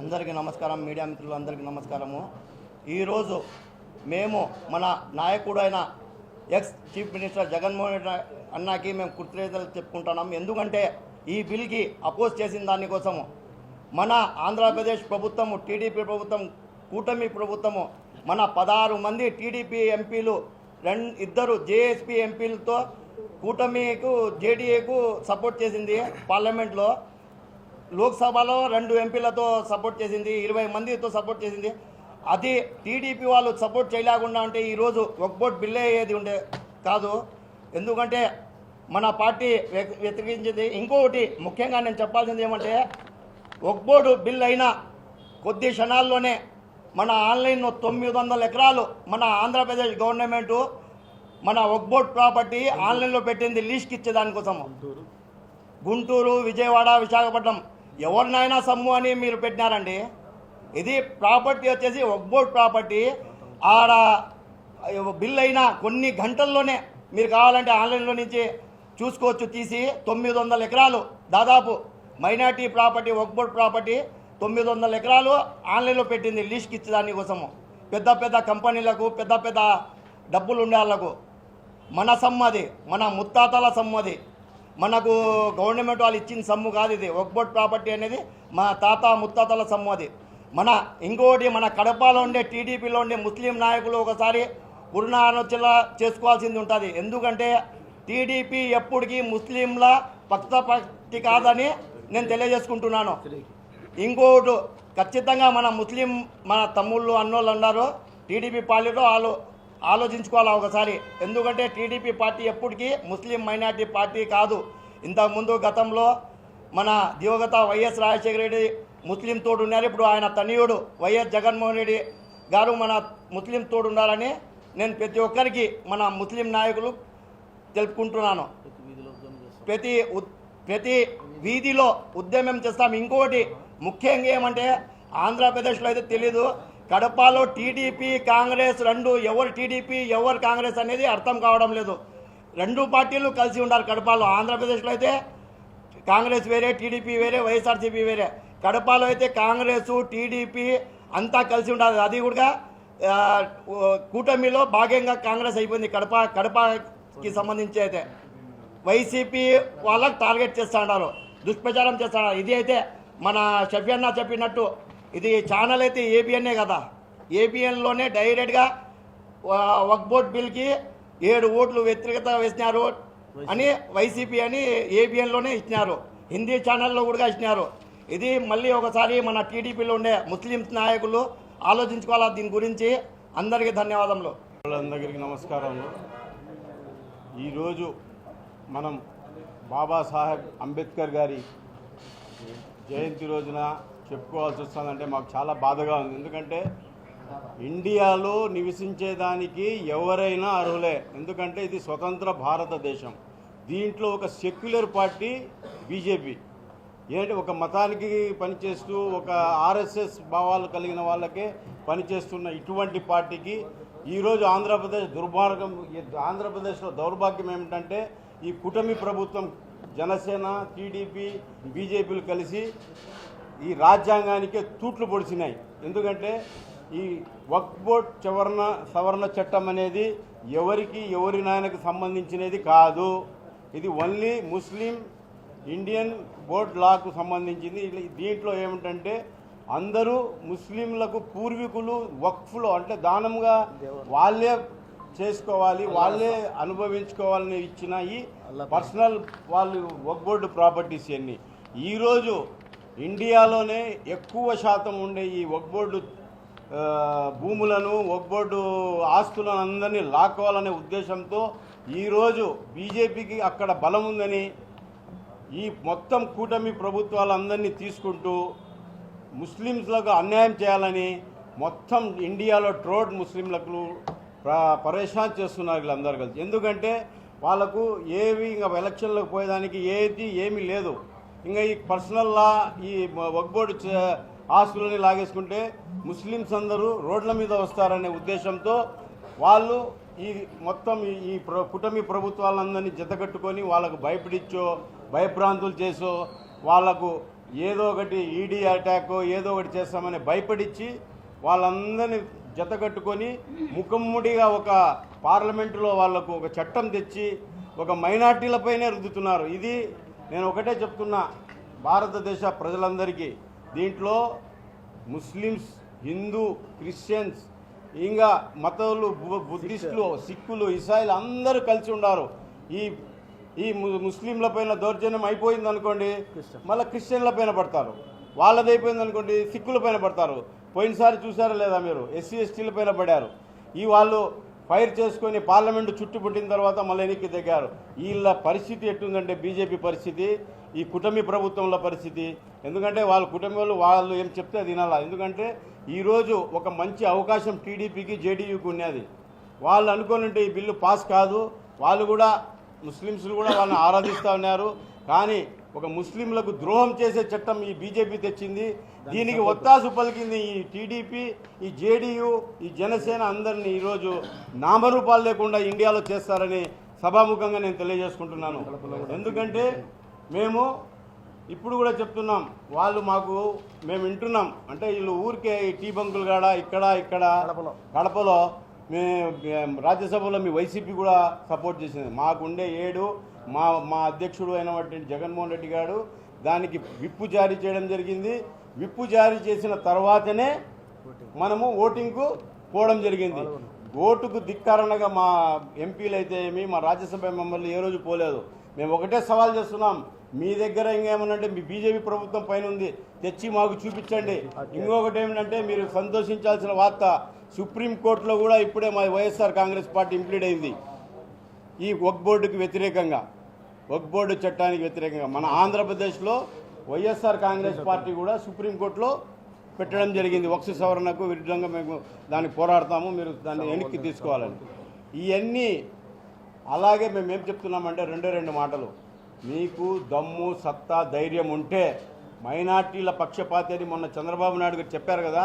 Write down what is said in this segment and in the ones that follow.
అందరికీ నమస్కారం. మీడియా మిత్రులందరికీ నమస్కారము. ఈరోజు మేము మన నాయకుడైన ex chief minister Jaganmohan Reddy అన్నకి మేము కృతజ్ఞతలు చెప్పుకుంటున్నాం. ఎందుకంటే ఈ బిల్కి అపోజ్ చేసిన దానికోసము మన ఆంధ్రప్రదేశ్ ప్రభుత్వము, టీడీపీ ప్రభుత్వం, కూటమి ప్రభుత్వము మన 16 మంది టీడీపీ ఎంపీలు, 2 జేఎస్పీ ఎంపీలతో కూటమికు జేడీఏకు సపోర్ట్ చేసింది. పార్లమెంట్లో లోక్సభలో 2 ఎంపీలతో సపోర్ట్ చేసింది, 20 మందితో సపోర్ట్ చేసింది. అది టీడీపీ వాళ్ళు సపోర్ట్ చేయలేకుండా అంటే ఈరోజు వక్ఫ్ బిల్ అయ్యేది ఉండే కాదు. ఎందుకంటే మన పార్టీ వ్యతిరేకించింది. ఇంకొకటి ముఖ్యంగా నేను చెప్పాల్సింది ఏమంటే, వక్ఫ్ బిల్ అయిన కొద్ది క్షణాల్లోనే మన ఆన్లైన్లో 900 ఎకరాలు మన ఆంధ్రప్రదేశ్ గవర్నమెంటు మన వక్ఫ్ ప్రాపర్టీ ఆన్లైన్లో పెట్టింది లీజ్కి ఇచ్చేదానికోసము. గుంటూరు, విజయవాడ, విశాఖపట్నం ఎవరినైనా సమ్ము అని మీరు పెట్టినారండి. ఇది ప్రాపర్టీ వచ్చేసి వక్ఫ్ ప్రాపర్టీ. ఆడ బిల్ అయినా కొన్ని గంటల్లోనే మీరు కావాలంటే ఆన్లైన్లో నుంచి చూసుకోవచ్చు. తీసి 900 ఎకరాలు దాదాపు మైనార్టీ ప్రాపర్టీ, వక్ఫ్ ప్రాపర్టీ 900 ఎకరాలు ఆన్లైన్లో పెట్టింది లీజ్కి ఇచ్చేదాని కోసము. పెద్ద పెద్ద కంపెనీలకు, పెద్ద పెద్ద డబ్బులు ఉండే వాళ్ళకు. మన సమ్మది, మన ముత్తాతల సమ్మది, మనకు గవర్నమెంట్ వాళ్ళు ఇచ్చిన సమ్ము కాదు. ఇది వక్ఫ్ ప్రాపర్టీ అనేది మా తాత ముత్తాతల సమ్ము. అది మన ఇంకోటి మన కడపలో ఉండే టీడీపీలో ఉండే ముస్లిం నాయకులు ఒకసారి పునరాలోచన చేసుకోవాల్సింది ఉంటుంది. ఎందుకంటే టీడీపీ ఎప్పటికీ ముస్లింల పక్షపాతి కాదని నేను తెలియజేసుకుంటున్నాను. ఇంకోటి ఖచ్చితంగా మన ముస్లిం మన తమ్ముళ్ళు అన్నోళ్ళు ఉన్నారు టీడీపీ పార్టీలో, వాళ్ళు ఆలోచించుకోవాలి ఒకసారి. ఎందుకంటే టీడీపీ పార్టీ ఎప్పటికీ ముస్లిం మైనార్టీ పార్టీ కాదు. ఇంతకుముందు గతంలో మన దివంగత వైఎస్ రాజశేఖర రెడ్డి ముస్లిం తోడు ఉన్నారు. ఇప్పుడు ఆయన తనయుడు వైఎస్ జగన్మోహన్ రెడ్డి గారు మన ముస్లిం తోడు ఉండాలని నేను ప్రతి ఒక్కరికి మన ముస్లిం నాయకులు తెలుపుకుంటున్నాను. ప్రతి వీధిలో ఉద్యమం చేస్తాం. ఇంకోటి ముఖ్యంగా ఏమంటే, ఆంధ్రప్రదేశ్లో అయితే తెలీదు, కడపలో టీడీపీ కాంగ్రెస్ 2, ఎవరు టీడీపీ ఎవరు కాంగ్రెస్ అనేది అర్థం కావడం లేదు. 2 పార్టీలు కలిసి ఉండాలి కడపలో. ఆంధ్రప్రదేశ్లో అయితే కాంగ్రెస్ వేరే, టీడీపీ వేరే, వైఎస్ఆర్సీపీ వేరే. కడపలో అయితే కాంగ్రెస్, టీడీపీ అంతా కలిసి ఉండాలి. అది కూడా కూటమిలో భాగంగా కాంగ్రెస్ అయిపోయింది. కడపకి సంబంధించి అయితే వైసీపీ వాళ్ళకి టార్గెట్ చేస్తూ ఉన్నారు, దుష్ప్రచారం చేస్తున్నారు. ఇది అయితే మన షఫియన్న చెప్పినట్టు ఇది ఛానల్ అయితే ఏబిఎన్ఏ కదా. ఏబిఎన్లోనే డైరెక్ట్గా వక్ఫ్ బిల్కి 7 ఓట్లు వ్యతిరేకత వేసినారు అని వైసీపీ అని ఏబిఎన్లోనే ఇచ్చినారు. హిందీ ఛానల్లో కూడా ఇచ్చినారు. ఇది మళ్ళీ ఒకసారి మన టీడీపీలో ఉండే ముస్లిమ్స్ నాయకులు ఆలోచించుకోవాలి దీని గురించి. అందరికీ ధన్యవాదములు. అందరికీ నమస్కారములు. ఈరోజు మనం బాబాసాహెబ్ అంబేద్కర్ గారి జయంతి రోజున చెప్పుకోవాల్సి వస్తుందంటే మాకు చాలా బాధగా ఉంది. ఎందుకంటే ఇండియాలో నివసించేదానికి ఎవరైనా అర్హులే. ఎందుకంటే ఇది స్వతంత్ర భారతదేశం. దీంట్లో ఒక సెక్యులర్ పార్టీ బీజేపీ ఏంటి, ఒక మతానికి పనిచేస్తూ ఒక ఆర్ఎస్ఎస్ భావాలు కలిగిన వాళ్ళకే పనిచేస్తున్న ఇటువంటి పార్టీకి ఈరోజు ఆంధ్రప్రదేశ్లో దౌర్భాగ్యం ఏమిటంటే, ఈ కూటమి ప్రభుత్వం జనసేన, టీడీపీ, బీజేపీలు కలిసి ఈ రాజ్యాంగానికే తూట్లు పొడిచినాయి. ఎందుకంటే ఈ వక్ఫ్ సవరణ చట్టం అనేది ఎవరి నాయనకు సంబంధించినది కాదు. ఇది ఓన్లీ ముస్లిం ఇండియన్ బోర్డ్ లాకు సంబంధించింది. దీంట్లో ఏమిటంటే అందరూ ముస్లింలకు పూర్వీకులు వక్ఫ్లో అంటే దానంగా వాళ్ళే చేసుకోవాలి, వాళ్ళే అనుభవించుకోవాలని ఇచ్చిన ఈ పర్సనల్ వాళ్ళు వక్ఫ్ ప్రాపర్టీస్ అన్ని ఈరోజు ఇండియాలోనే ఎక్కువ శాతం ఉండే ఈ వక్ఫ్ భూములను, వక్ఫ్ ఆస్తులను అందరినీ లాక్కోవాలనే ఉద్దేశంతో ఈరోజు బీజేపీకి అక్కడ బలం ఉందని ఈ మొత్తం కూటమి ప్రభుత్వాలందరినీ తీసుకుంటూ ముస్లింలకు అన్యాయం చేయాలని మొత్తం ఇండియాలో ట్రోడ్ ముస్లింలకు పరేషాన్ చేస్తున్నారు వీళ్ళందరూ కలిసి. ఎందుకంటే వాళ్ళకు ఇంకా ఎలక్షన్లకు పోయేదానికి ఏమీ లేదు. ఇంకా ఈ పర్సనల్ లా, ఈ వక్ఫ్ ఆస్తులని లాగేసుకుంటే ముస్లిమ్స్ అందరూ రోడ్ల మీద వస్తారనే ఉద్దేశంతో వాళ్ళు ఈ మొత్తం ఈ కూటమి ప్రభుత్వాలందరినీ జతకట్టుకొని వాళ్ళకు భయపడిచ్చో, భయభ్రాంతులు చేసో, వాళ్లకు ఏదో ఒకటి ఈడీ అటాక్ ఏదో ఒకటి చేస్తామని భయపడిచ్చి వాళ్ళందరినీ జతకట్టుకొని ముఖమ్ముడిగా ఒక పార్లమెంటులో వాళ్లకు ఒక చట్టం తెచ్చి ఒక మైనార్టీలపైనే రుద్దుతున్నారు. ఇది నేను ఒకటే చెప్తున్నా భారతదేశ ప్రజలందరికీ, దీంట్లో ముస్లిమ్స్, హిందూ, క్రిస్టియన్స్, ఇంకా మతాలు, బుద్ధిస్టులు, సిక్కులు, ఇసాయిలు అందరూ కలిసి ఉన్నారు. ఈ ముస్లింల పైన దౌర్జన్యం అయిపోయింది అనుకోండి, మళ్ళీ క్రిస్టియన్ల పైన పడతారు. వాళ్ళది అయిపోయింది అనుకోండి, సిక్కుల పైన పడతారు. పోయినసారి చూసారా లేదా మీరు, ఎస్సీ ఎస్టీల పైన పడారు. వాళ్ళు ఫైర్ చేసుకొని పార్లమెంటు చుట్టుముట్టిన తర్వాత మళ్ళీ ఎన్నిక దిగారు. వీళ్ళ పరిస్థితి ఎట్టుందంటే బీజేపీ పరిస్థితి, ఈ కూటమి ప్రభుత్వంలో పరిస్థితి. ఎందుకంటే వాళ్ళ కుటుంబాలు వాళ్ళు ఏం చెప్తే అది వినాలా. ఎందుకంటే ఈరోజు ఒక మంచి అవకాశం టీడీపీకి, జేడీయూకి ఉన్నది. వాళ్ళు అనుకోనంటే ఈ బిల్లు పాస్ కాదు. వాళ్ళు కూడా ముస్లిమ్స్లు కూడా వాళ్ళని ఆరాధిస్తూ ఉన్నారు. కానీ ఒక ముస్లింలకు ద్రోహం చేసే చట్టం ఈ బీజేపీ తెచ్చింది. దీనికి ఒత్తాసు పలికింది ఈ టీడీపీ, ఈ జేడీయూ, ఈ జనసేన అందరినీ ఈరోజు నామరూపాలు లేకుండా ఇండియాలో చేస్తారని సభాముఖంగా నేను తెలియజేసుకుంటున్నాను. ఎందుకంటే మేము ఇప్పుడు కూడా చెప్తున్నాం, వాళ్ళు మేము వింటున్నాం. అంటే వీళ్ళు ఊరికే ఈ టీ బంకులు కాడ ఇక్కడ కడపలో రాజ్యసభలో మీ వైసీపీ కూడా సపోర్ట్ చేసింది. మాకుండే 7 మా అధ్యక్షుడు అయినటువంటి జగన్మోహన్ రెడ్డి గారు దానికి విప్పు జారీ చేయడం జరిగింది. విప్పు జారీ చేసిన తర్వాతనే మనము ఓటింగ్కు పోవడం జరిగింది. ఓటుకు ధిక్కారణగా మా ఎంపీలు అయితే ఏమి, మా రాజ్యసభ మెంబర్లు ఏ రోజు పోలేదు. మేము ఒకటే సవాల్ చేస్తున్నాం, మీ దగ్గర ఇంకేమనంటే మీ బీజేపీ ప్రభుత్వం పైన ఉంది, తెచ్చి మాకు చూపించండి. ఇంకొకటి ఏమిటంటే మీరు సంతోషించాల్సిన వార్త, సుప్రీంకోర్టులో కూడా ఇప్పుడే మా వైఎస్ఆర్ కాంగ్రెస్ పార్టీ ఇంప్లీడ్ అయింది. ఈ వక్ఫ్ బోర్డుకి వ్యతిరేకంగా, వక్ఫ్ బోర్డు చట్టానికి వ్యతిరేకంగా మన ఆంధ్రప్రదేశ్లో వైఎస్ఆర్ కాంగ్రెస్ పార్టీ కూడా సుప్రీంకోర్టులో పెట్టడం జరిగింది. వక్ఫ్ సవరణకు విరుద్ధంగా మేము దాన్ని పోరాడతాము, మీరు దాన్ని వెనక్కి తీసుకోవాలని. ఇవన్నీ అలాగే మేము ఏం చెప్తున్నామంటే రెండు మాటలు, మీకు దమ్ము, సత్తా, ధైర్యం ఉంటే మైనార్టీల పక్షపాతి అని మొన్న చంద్రబాబు నాయుడు గారు చెప్పారు కదా,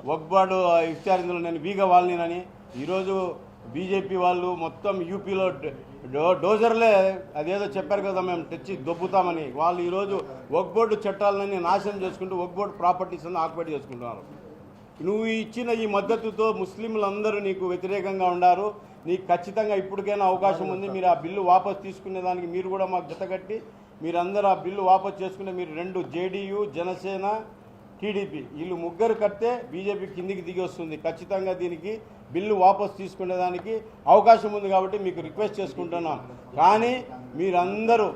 వక్ఫ్ బోర్డు ఇచ్చారు నేను వీగ వాళ్ళని. ఈరోజు బీజేపీ వాళ్ళు మొత్తం యూపీలో డోజర్లే అదేదో చెప్పారు కదా మేము తెచ్చి దొబ్బుతామని. వాళ్ళు ఈరోజు వక్ఫ్ బోర్డు చట్టాలన్నీ నాశనం చేసుకుంటూ వక్ఫ్ బోర్డు ప్రాపర్టీస్ అన్ని ఆక్యుపై చేసుకుంటున్నారు. నువ్వు ఇచ్చిన ఈ మద్దతుతో ముస్లింలందరూ నీకు వ్యతిరేకంగా ఉన్నారు. నీకు ఖచ్చితంగా ఇప్పటికైనా అవకాశం ఉంది. మీరు ఆ బిల్లు వాపసు తీసుకునే దానికి మీరు కూడా మాకు జతకట్టి మీరందరూ ఆ బిల్లు వాపసు చేసుకునే, మీరు 2 జేడీయూ, జనసేన, టీడీపీ వీళ్ళు ముగ్గురు కడితే బీజేపీ కిందికి దిగి వస్తుంది. ఖచ్చితంగా దీనికి బిల్లు వాపసు తీసుకునేదానికి అవకాశం ఉంది. కాబట్టి మీకు రిక్వెస్ట్ చేసుకుంటున్నాం. కానీ మీరందరూ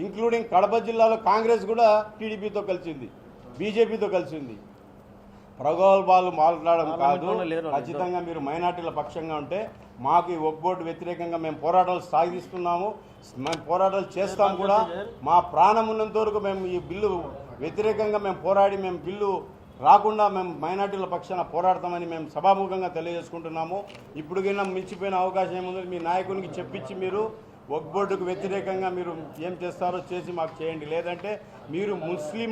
ఇంక్లూడింగ్ కడప జిల్లాలో కాంగ్రెస్ కూడా టీడీపీతో కలిసింది, బీజేపీతో కలిసింది. ప్రగల్భాలు మాట్లాడడం కాదు. ఖచ్చితంగా మీరు మైనార్టీల పక్షంగా ఉంటే మాకు ఈ వక్ఫ్ బోర్డు వ్యతిరేకంగా మేము పోరాటాలు సాగిస్తున్నాము, మేము పోరాటాలు చేస్తాం కూడా. మా ప్రాణం ఉన్నంత వరకు మేము ఈ బిల్లు వ్యతిరేకంగా మేము పోరాడి మేము బిల్లు రాకుండా మేము మైనార్టీల పక్షాన పోరాడతామని మేము సభాముఖంగా తెలియజేసుకుంటున్నాము. ఇప్పటికైనా మించిపోయిన అవకాశం ఏముంది, మీ నాయకునికి చెప్పించి మీరు వక్ఫ్ బోర్డుకు వ్యతిరేకంగా మీరు ఏం చేస్తారో చేసి మాకు చేయండి. లేదంటే మీరు ముస్లిం